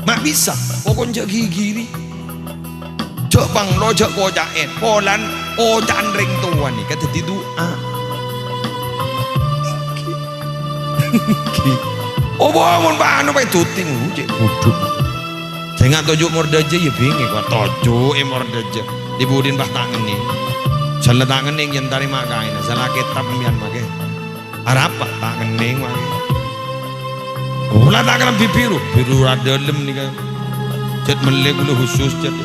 mak bisa pokon jak gigi ni jak bang lo jak kojaen polan ojan ring tuan ni kata di doa oh bangun banu pai tuting uje kuduk saya nggak tojuk mordaja ya bingung kok tojuk mordaja dibudin bah tangan ni salah tangan ni yang tari makai na salah kitab mian makai apa tangan ni makai ulah tangan biru ada lem ni kan cat melek ulu khusus cat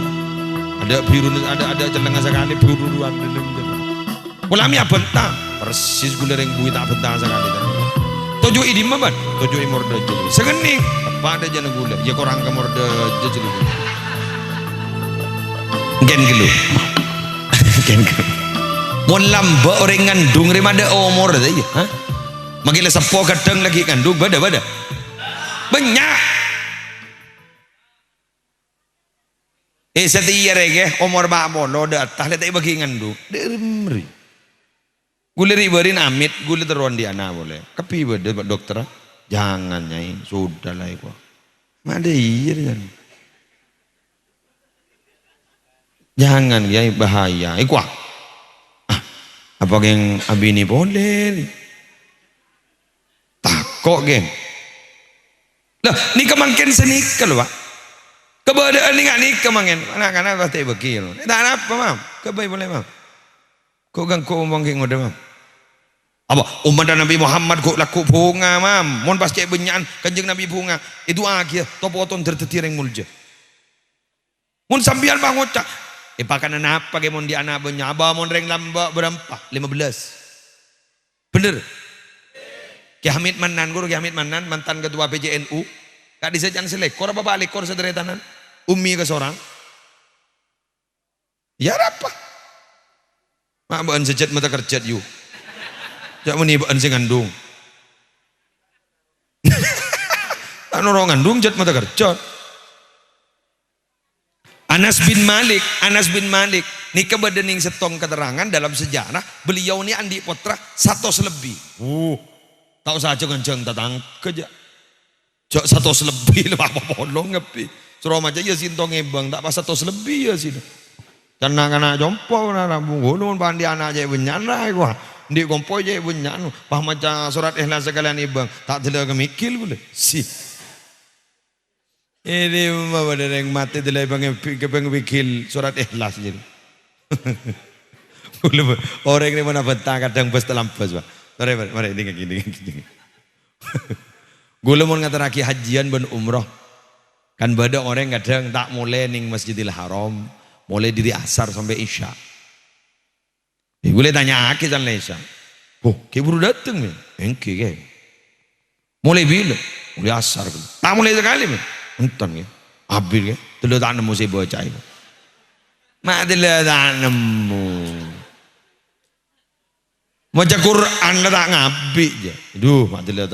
ada biru ada celengan sekali biru ada lem ulah mi bentang persis gula ring bui tak bentang sekali tojuk ini mabat tojuk mordaja segening apa ada jana gula ya korang ke mordaja jadi gen gelu gen gelu mon lamba orang ngandung remada umur aja ha magila sepo kadang lagi kandung bada banyak setia rege umur babo lo dah tah letak bagi ngandung dermri gula riberin amit gula teruan di anak boleh kepi beda dokter jangan nyai sudah lah itu ada iya jangan ya bahaya ikut apa yang abi ini boleh takut geng lah ni kemangkin seni kalau pak keberadaan ni nggak ni kemangkin anak-anak pasti begil tak apa mam kebaik boleh mam kau gang kau omong geng udah mam apa umat Nabi Muhammad kok laku bunga mam mon pas cek benyan kanjeng Nabi bunga itu akhir topoton tertetireng mulja mon sambian bang ngocak pakan apa ke mon di anak benya abah mon reng lamba berapa 15 bener Ki Hamid Manan guru Ki Hamid Manan mantan ketua PJNU kak disejan selekor apa balik kor sederetanan umi ke seorang ya apa mak bahan sejat mata kerjat you jak menibaan sing ngandung tak norong ngandung jat mata kerjat Anas bin Malik ni kebedening setong keterangan dalam sejarah beliau ni andi putra 100 lebih tahu saja kencang tatang kerja jak 100 lebih apa bolong ngepi suruh aja ya sintong ebang tak pas 100 lebih ya sini karena anak jompo na rambung gunung pandi anak aja benyana gua di kompo je bunyan pah maca surat ikhlas sekalian ibang tak tela kemikil boleh si ini mah yang mati tela ibang kepeng mikil surat ikhlas jadi boleh orang ini mana bentang kadang bes terlampas pak mari ini gini gula mau ngataraki hajian ben umroh kan bada orang kadang tak mulai ning Masjidil Haram mulai dari asar sampai isya gue tanya aki kan Lesa, kayak baru dateng nih, engke kayak, mulai bila, mulai asar, tak mulai sekali nih, entar ya, habis ya, telur tak nemu saya baca itu, mak telur tak nemu, baca Quran lah tak ngabik je, duh mak telur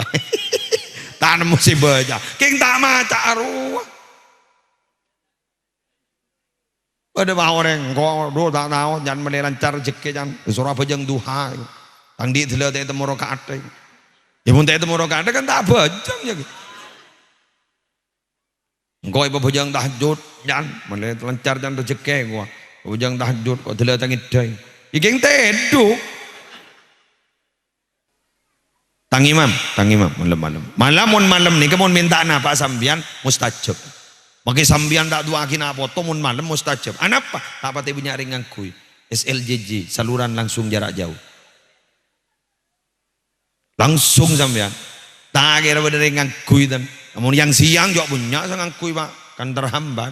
tak nemu saya baca, keng tak maca arwah. Ada bah orang kau do tak tahu jangan melancar rezeki jangan surah bajang duha tangdi telah tak temu rakaat ya pun tak temu rakaat kan tak bajang ya kau ibu bajang tahajud jangan melancar jangan rezeki gua bajang tahajud kau telah tangidai ikeng tedu tangimam malam ni kamu minta apa sambian mustajab Maka sambian tak dua akin apa tomun malam mustajab. Anapa? Tak pati punya ringan kui. SLJJ saluran langsung jarak jauh. Langsung sambian. Tak kira pada ringan kui dan. Namun yang siang juga punya sangat kui pak kan terhambat.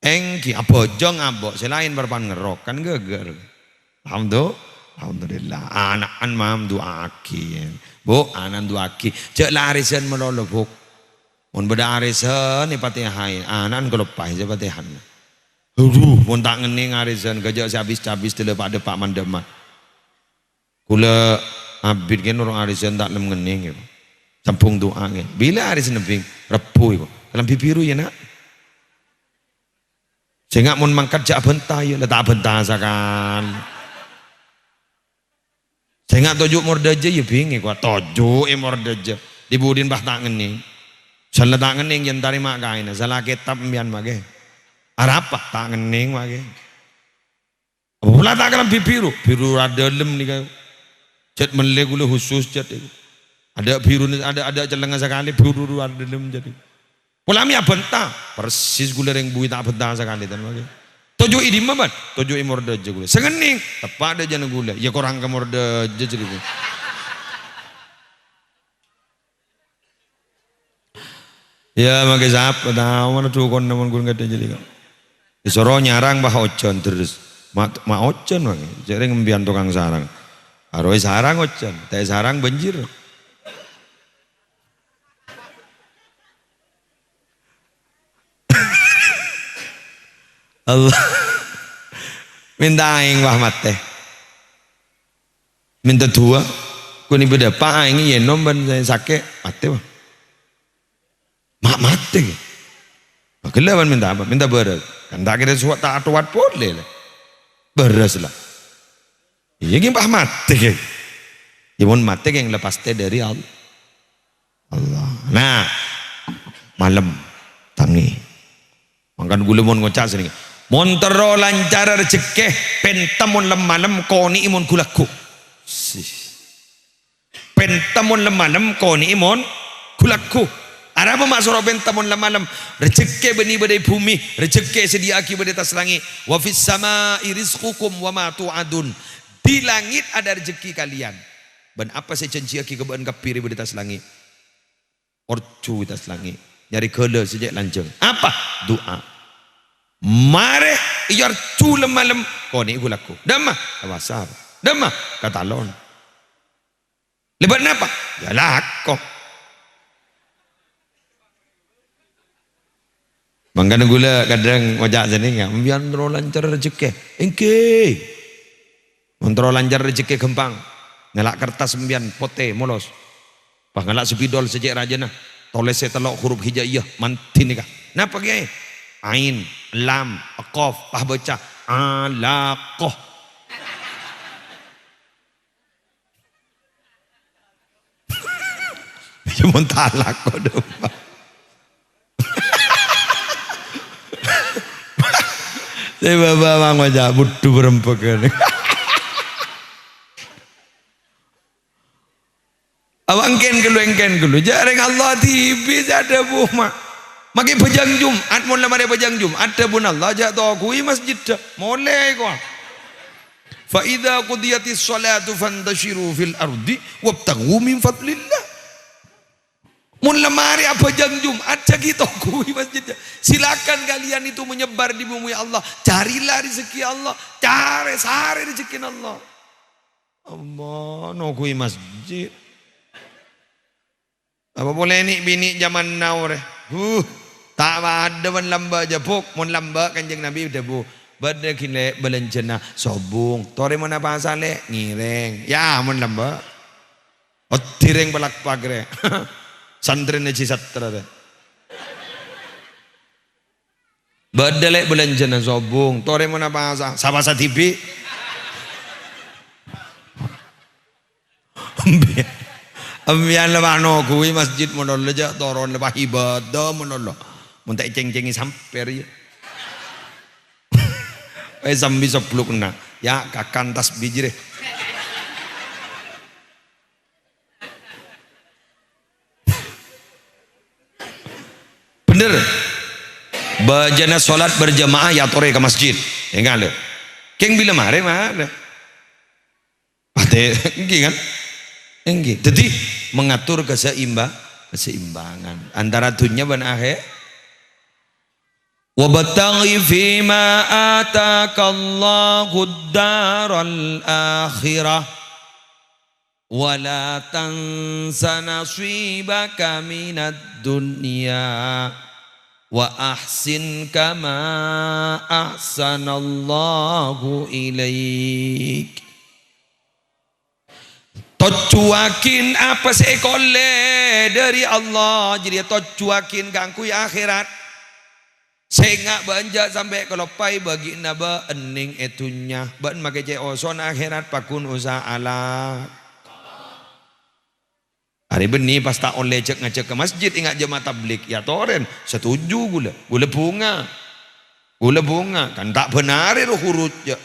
Engki apa jong abok selain berpan ngerok kan geger. Alhamdulillah. Anak mam dua aki. Bu anak dua aki. Cek larisan melolo buk. Mun beda arisan ni patihai anan kelopai je patihan. Mun tak ngening arisan kerja habis-habis tele pada Pak Mandemat. Kula abid kan orang arisan tak lem ngening. Campung doa kan. Bila arisan nebing repu iku. Dalam biru ya nak. Sehingga mun mangkat jak bentah ya tak bentah sakan. Sehingga tojuk mordaja ya bingung kok tojuk mordaja. Dibudin bah tak ngening. Salah tangan yang jentari makai na, salah kitab mian mage. Arapa tangan neng mage. Pula tak kalam biru ada lem nih kau. Cat melek gula khusus cat itu. Ada biru ada celengan sekali biru ada lem jadi. Pula mi abenta persis gula yang bui tak benta sekali tan mage. Tojo ini mamat, tojo imorda aja gula. Sengening tepat aja na gula. Ya korang ke morda aja jadi. Ya makai siapa tahu mana tuh kon namun gue nggak ada jadi kan. Disuruh nyarang bah ocan terus, mak ocan bang, jadi ngembian tukang sarang. Arwah sarang ocan, teh sarang banjir. Allah minta aing wah mate, minta dua, kuni beda pak aing yenom ban saya sakit mate wah. Mak mati. Makanya minta apa? Minta beres. Kan tak kira suat tak atuat boleh lah. Beres lah. Iya yang bah mati. Ya pun mati yang lepas teh dari Allah. Nah malam tangi. Makan gula mon ngocak sini. Mon tero lancar rezeki pentamun malam koni imon kulaku. Pentamun malam koni imon kulaku. Ada apa maksud bentamun malam? Rezeki benih badai bumi, rezeki sediaki badai atas langit. Wa fis sama'i rizqukum wa ma tu'adun. Di langit ada rezeki kalian. Dan apa saya janji aki keban kapiri badai atas langit? Orcu atas langit. Nyari kele sejak lanjeng. Apa? Doa. Mare iyor cu malam koni gulaku. Dama awasar. Dama katalon. Lebat napa? Ya lakok. Mangkana gula kadang ojak sini nggak, biar lancar rezeki, engke, kontrol lancar rezeki gempang, ngelak kertas sembian pote molos, pak ngelak sepidol sejak raja nah, toles telok huruf hijaiyah mantin nikah, napa gay, ain, lam, qaf, pah baca, alaqoh, cuma talaqoh dong. Saya bapak mang aja butuh berempek ini. Awangken gelu, jarang Allah tibi ada buh mak. Maki bejang Jumat, mau lemari bejang Jumat, ada pun Allah jatuh kui masjid dah, mulai kau. Fa idza qudiyatis salatu fantashiru fil ardi wabtaghu min fadlillah. Mun lemari apa jang Jumat kita kui masjid. Silakan kalian itu menyebar di bumi Allah. Carilah rezeki Allah. Cari sari rezeki Allah. Allah no kui masjid. Apa boleh ni bini zaman now re. Tak ada man lamba jepuk. Mun lamba kanjeng Nabi debu. Bada kile belenjena sobung. Tori mana pasal le ngireng. Ya mun lamba. Otireng balak pagre. Santren aja satra deh. Badalek belanjana sobung, tore mana bahasa, sabasa TV. Ambian lewano kui masjid monol aja, toron lepas ibadah monol. Muntai ceng-cengi sampai ya. Sambil sepluk na, ya kakan tas biji deh. Bener, bajana sholat berjamaah ya tore ke masjid, enggak ada. Keng bila mare mana? Pate, enggak kan? Enggak. Jadi mengatur keseimbangan antara dunia dan akhir. Wabtaghi fima ataakallahu ad-daral akhirah. Wala tansa nasibaka minad dunya wa ahsin kama ahsanallahu ilaik. Tocuakin apa sekole dari Allah, jadi tocuakin kangkui akhirat. Sehingga banjak sampai kelopai bagi naba ening etunya ban make oson akhirat pakun usaha ala. Hari benih pas tak oleh cek ngecek ke masjid ingat jemaah tablik ya toren setuju gula bunga kan tak benar itu huruf ya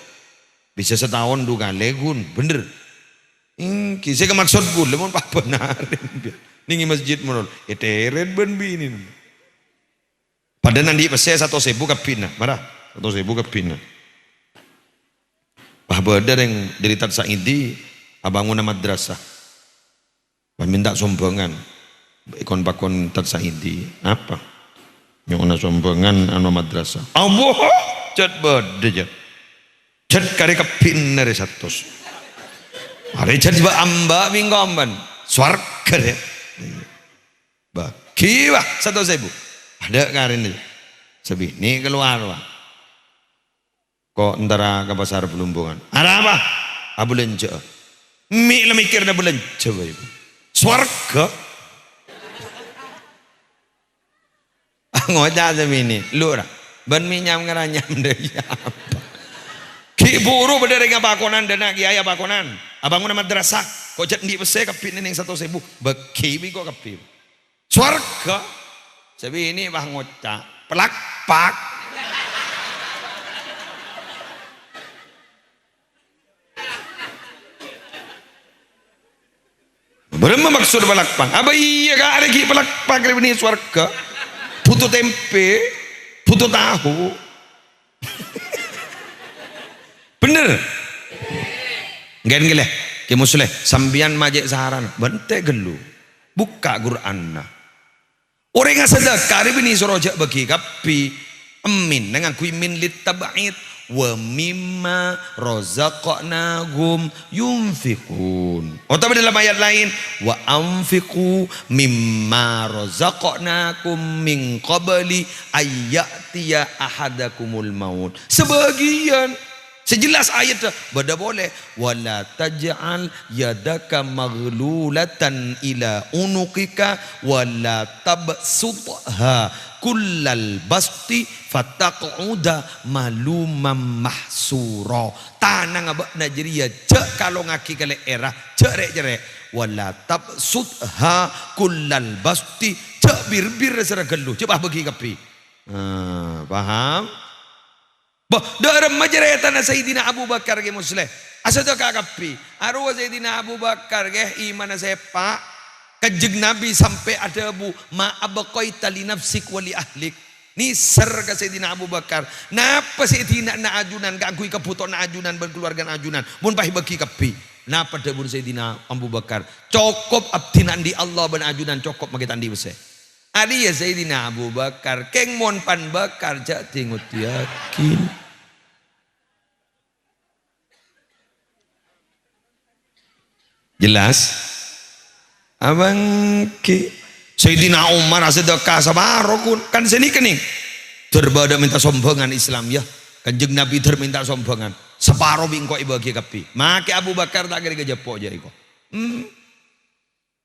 bisa setahun dua kali gun bener ini saya maksud gula mau pak benarin nih masjid menol eteret ben bini pada nanti saya 1.000 kapina marah 1.000 kapina bah beda yang cerita saidi abangun madrasah minta sombongan ikon pakon tersaidi apa yang ana sombongan anu madrasah Allah cet bede cet kare kepin dari 100 hari cet ba amba mingkomban swarga ya ba kiwa 1.000 ada karen ini sebini keluar Pak kok antara ke pasar Belumbungan ada apa abulenje mi mikir na bulan coba ibu swarga ngocah semini lu lah ban minyam ngeranyam deh apa ki buru berdiri ngapakonan dana kiai apakonan abangun madrasah kok jat di bese kepin ning 1.000 beki kok kepin swarga semini bah ngocah pelak pak berapa maksud palakpang? Apa iya kak ada ki palakpang ini swarga? Putu tempe, putu tahu. Bener? Gen gile, ki musleh sambian majek saharan, bente gelu, buka Quran. Orang yang sedekah ini sorojak bagi kapi, emin dengan kui min lit tabait. Wa mimma razaqnahum yunfikun. Atau dalam ayat lain wa anfiqu mimma razaqnakum min qabli ayyatiya ahadakumul maut. Sebagian sejelas ayat beda boleh wala taj'al yadaka maghlulatan ila unuqika wala tabsutha kullal basti fataq'uda malumam mahsura tanang abak najriya cek kalau ngaki kale era cerek wala tabsutha kullal basti cek bir seragelu coba bagi kapi paham bah dalam majaratan Sayyidina Abu Bakar ke musleh asal tu kapi arwah Sayyidina Abu Bakar ke iman sepak kajeg Nabi sampai ada bu ma'abaqaita li nafsik wali ahlik ni ser ka Sayyidina Abu Bakar napa Sayyidina na ajunan gak kui kaputo na ajunan berkeluarga ajunan mun pahi bagi kapi napa debur Sayyidina Abu Bakar cukup abdinan di Allah ben ajunan cukup magitan di bese adi ya Sayyidina Abu Bakar keng mon pan bakar jak tingut yakin jelas abang ki Sayyidina Umar sedekah sabarokun kan sini kening terbada minta sombongan Islam ya kanjeng Nabi terminta sombongan separuh bingko ibagi kapi make Abu Bakar tak kira jepok jadi kok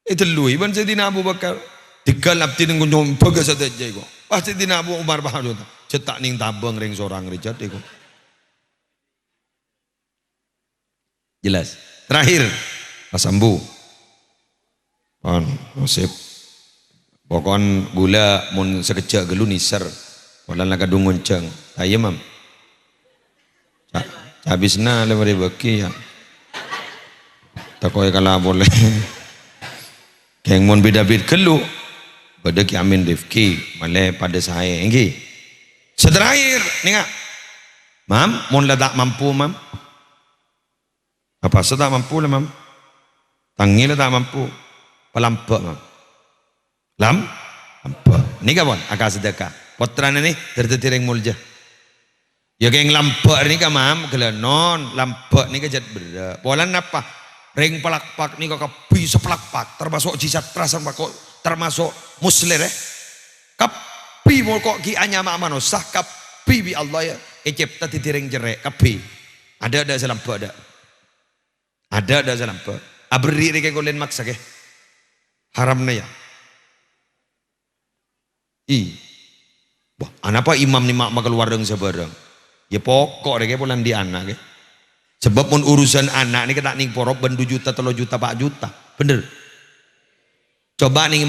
itu lu iban Sayyidina Abu Bakar tiga lapti dengan kunjung bagas saja kok pasti Sayyidina Abu Umar bahkan cetak ning tabang ring seorang rijat kok jelas terakhir Mas Ambu nasib pokon gula mun sekejak gelu niser walan laga dungun ceng ayo mam habisna lebar baki ya takoy kala boleh keng mun beda-beda gelu pada ki amin rifki male pada saya enggi seterakhir ninga mam mun la tak mampu mam apa sedak mampu lah mam tangi la tak mampu pelampak lampak ni kawan akak sedekah potran ni tertetiring mulja ya geng lampak ni kamam kelenon lampak ni kejat berda polan apa ring pelakpak ni kok kapi sepelakpak termasuk jisat terasa kok termasuk muslim kapi mau kok ki anya mak manusia kapi bi Allah ya ecipta titiring jerek kapi ada selampak ada selampak abri rike golen maksa ke haram na ya wah anapa imam ni mak keluar dengan sebarang ya pokok reke polan di anak ke sebab pun urusan anak ni kita ning porok ben 2 juta 3 juta 4 juta bener Coba nih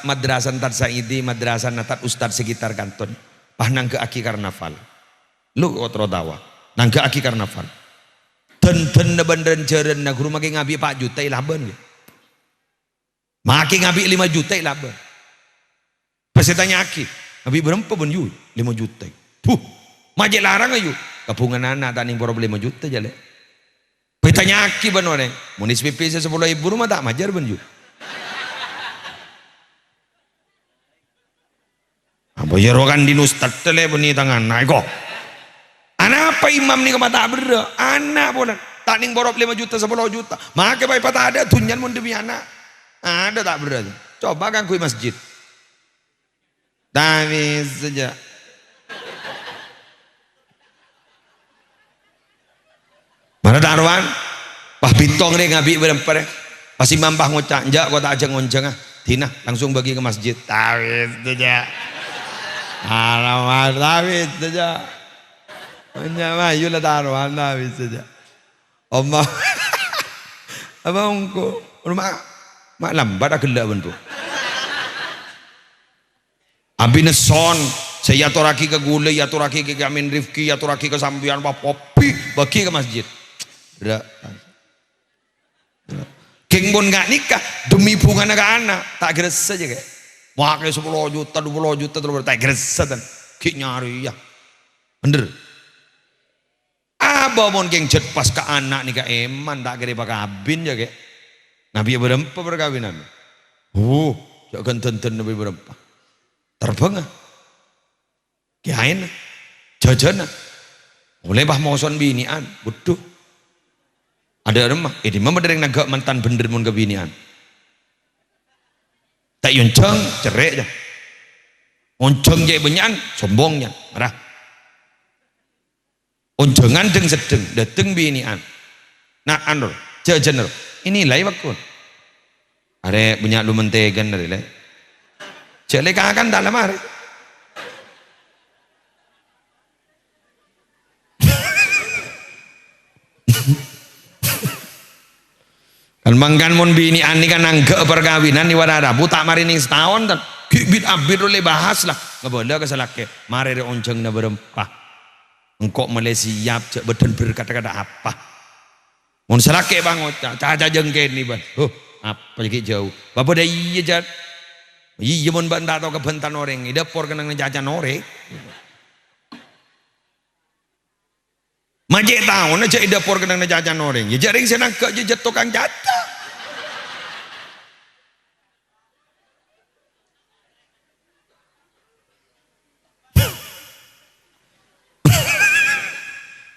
madrasah tat saidi, madrasah natat ustad sekitar kanton. Pah nang ke aki karnaval. Lu otro tawa. Nang ke aki karnaval. Ten na bandaran jeren na guru makin ngabi 4 juta ilaban. Makin ngabi 5 juta ilaban. Pas saya tanya aki, ngabi berapa pun yu? 5 juta. Puh, majek larang ayu. Kapungan anak taning problem 5 juta jale. Pas tanya aki ban orang, munis PP saya 10.000 rumah tak majar ban yu. Apa yerokan di ustad tele beni tangan naik kok. Anak apa imam ni kemata berda? Anak bolan. Tak ning borop 5 juta 10 juta. Maka baik patah ada tunjan mun demi anak. Ada tak berda? Coba kan kui masjid. Tapi saja. Mana darwan? Pah bintong ni ngabi berempar. Pas imam pah ngocak, "Njak kau tak ajeng ngonceng ah." Tina langsung bagi ke masjid. Tapi saja. Alamat David saja. Menyama yulah taruhan David saja. Oma, apa ongko rumah mak lambat aku gelap bentuk. Abis son, saya aturaki ke gulai, aturaki ke Amin Rifki, aturaki ke sambian Popi, bagi ke masjid. Berak. King bon nggak nikah demi bunga anak tak geres saja kayak. Makai 10 juta, 20 juta terus tak geresan, kik nyari ya, bener. Abah mon geng jet pas ke anak nih ke eman tak kira pakai abin ya kayak. Nabi berempa perkawinan. Jangan tonton nabi berempa. Terbang ah, kiain, jajan ah, oleh bah moson binian, butuh. Ada remah, di mana ada yang nagak mantan bener mon kebinian. Tak yonceng cerai aja. Onceng jai benyan sombongnya marah. Oncengan deng sedeng dateng binian. Nah anor jajan ini lai wakun. Are punya lu mentegan dari lai. Jelek akan dalam hari. Kan mangkan mon bini ani kan nangge perkawinan ni wadada buta mari ning setahun kan bit abit oleh bahas lah ngeboleh ke salake mari re onceng na berempah engkok Malaysia cek beden berkata-kata apa mon salake bang caca jengken ni ban apa lagi jauh bapak dah iya jat iya mon banta atau kebentan orang ida por kenang jajan orang majek tahun aja ida por kenang jajan orang ya jaring senang ke je tukang jatah.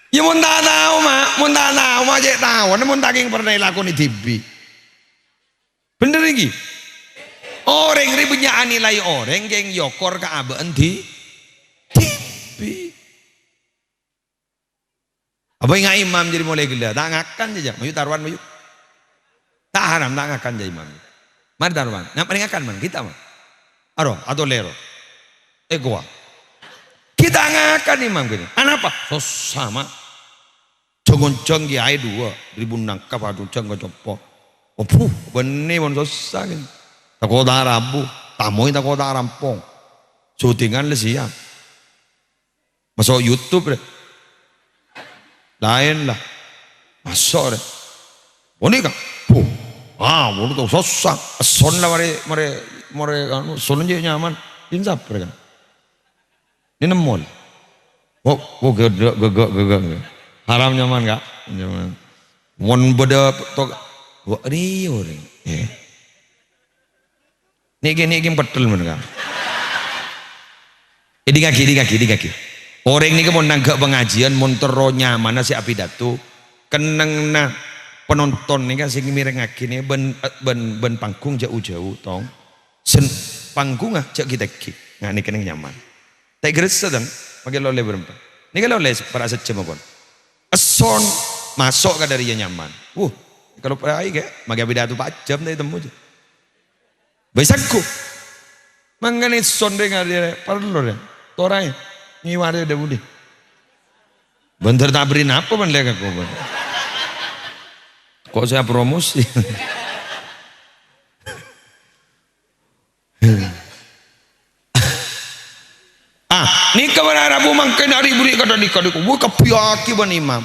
Ya mun tak tahu mak cek tahu, mun taking pernah lakoni TV. Bener lagi. Orang ributnya anilai orang geng yokor ke abaan di TV. Apa yang imam jadi mulai gila, tak ngakan saja, mayu taruhan mayu. Tak haram, tak ngakan jadi imam. Mari taruhan, ngapain ngakan man kita mah. Aro atau lero, gua. Kita ngakan imam gini. Anapa? Sama. Jong-jong kiai 2.000 nangkap aduh jong copo. Opuh, benih mon susah kan. Takota rabu, tamu takota rampong. Syutingan le siap. Masuk YouTube deh. Lain lah. Masuk deh. Ini kan. Menurut tuh susah. Son lah mare kan son aja nyaman. Insap kan. Ini nemol. Gagak. Haram nyaman gak? Nyaman. Mon beda tok. Wah ini orang. Niki betul mereka. Di kaki. Orang ini mau nanggak pengajian, mau tero nyaman si api datu, keneng na penonton nih kan sing mireng nih ben panggung jauh tong, sen panggung cek kita nah ini keneng nyaman. Tak geres sedang pakai lole berempat. Ini kalau lole para secem pun. Eson masuk ke dari yang nyaman. Kalau perai kayak magi beda tu 4 jam dari temu je. Besakku. Mangane son dengar dia perlu dia. Torai ngiware dia budi. Bentar tak beri apa man lek aku. Kok saya promosi. ni kawan Rabu mangken hari buri kada di kada ku kepiaki ban imam.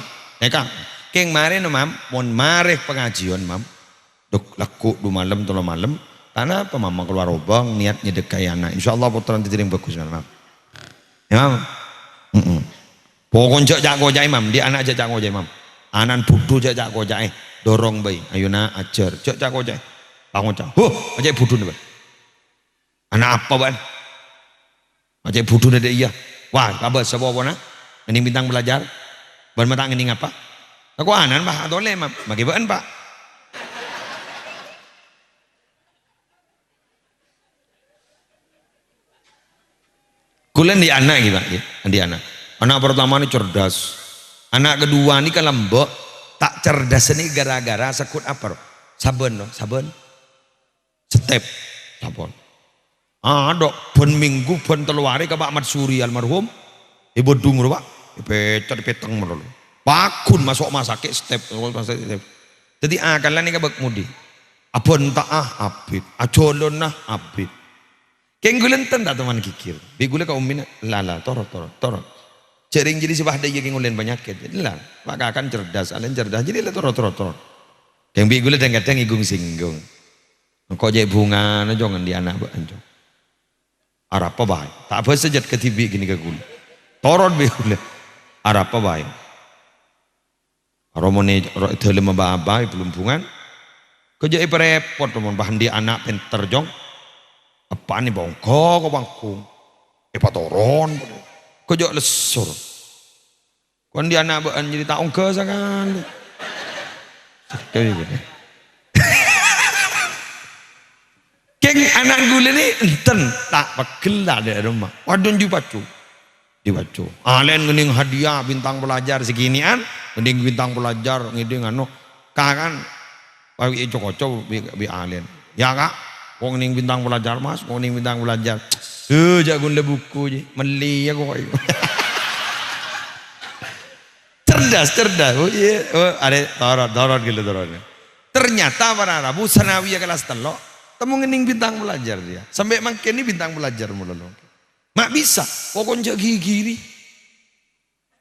Kang. Keng mare no mam, mon mare pengajian mam. Dok laku 2 malam 3 malam. Tanah apa mam keluar lubang niat nyedekai anak. Insyaallah putaran titir yang bagus mam. Ya mam. Pokon jak jago jai mam, dia anak jak jago jai mam. Anan budu jak jago jai. Dorong bayi, ayuna ajar, jak jago jai. Bangun cak. Ajak budu nih, anak apa ban? Ajak budu ada iya. Wah, kabar sebuah mana? Ini bintang belajar. Ban matang ini apa? Aku anan bah, adole mah, bagi ban pak. Kulen di anak gitu, di anak. Anak pertama ini cerdas. Anak kedua ini kan lembek. Tak cerdas ini gara-gara sekut apa? Saben, no? Saben. Step tapon. Dok ben minggu ben 3 hari ke Pak Ahmad Suri almarhum. Ibu dungur Pak. Pecet peteng merlo. Pakun masuk masake step. Jadi akalan ini kabak mudi. Abon taah abid. Ajolon nah abid. Kenggulen tenda teman kikir. Bigule ka ummina lala torot. Cering jadi sebah daya kengulen penyakit. Lah, Pak akan cerdas, alen cerdas. Jadi lah torot. Keng bigule kadang-kadang igung singgung. Kok jadi bunga na jangan di anak anjong. Arab apa baik? Tak apa sejat ke TV gini ke gula. Torot bigule. Arab apa baik? Romone dalam babai belum bungan. Kok jadi repot teman bahan di anak pinter jong. Apa nih bongkok bangkung. Patoron. Kok jadi lesur. Kon di anak bahan jadi tak ongke sekali. Kayak gini. Keng anak gula ni enten tak pegel lah dari rumah. Wadon dibacu. Alen ngening hadiah bintang pelajar seginian, ngening bintang pelajar ngiding anu. Kan bagi cocok bi alen. Ya kak, wong ngening bintang pelajar mas, wong ngening bintang pelajar. Jagun le buku je, meli aku kok. Cerdas. Oh iya, ada torot gitu torotnya. Ternyata para Rabu sanawiyah kelas telok. Temu ngening bintang belajar dia. Sampai makin ini bintang belajar mulu. Mak bisa. Pokoknya gigi.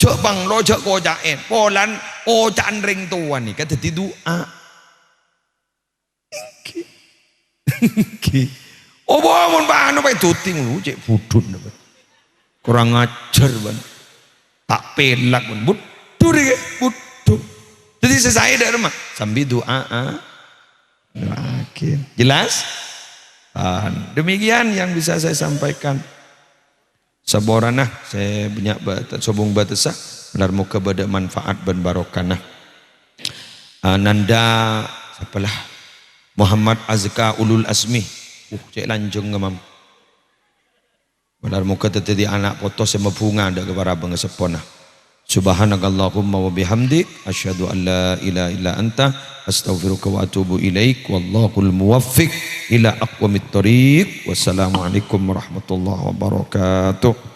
Cok bang lo cok kojaen. Polan ojan ring tuan nih. Kata di doa. Oh bangun pak anu pak tuting lu cek budun. Kurang ajar ban. Tak pelak ban. Budur ya budur. Jadi selesai dari rumah. Sambil doa. Jelas? Demikian yang bisa saya sampaikan. Saboranah saya punya sobong batasah benar muka bada manfaat dan barokah. Nanda siapalah Muhammad Azka Ulul Asmi. Cek lanjung ngemam. Benar muka tadi anak foto sama bunga ada kepada bangga sepona. Subhanakallahumma wa bihamdik asyhadu an la ilaha illa anta astaghfiruka wa atubu ilaik wallahul muwaffiq ila aqwamit thoriq. Wassalamualaikum warahmatullahi wabarakatuh.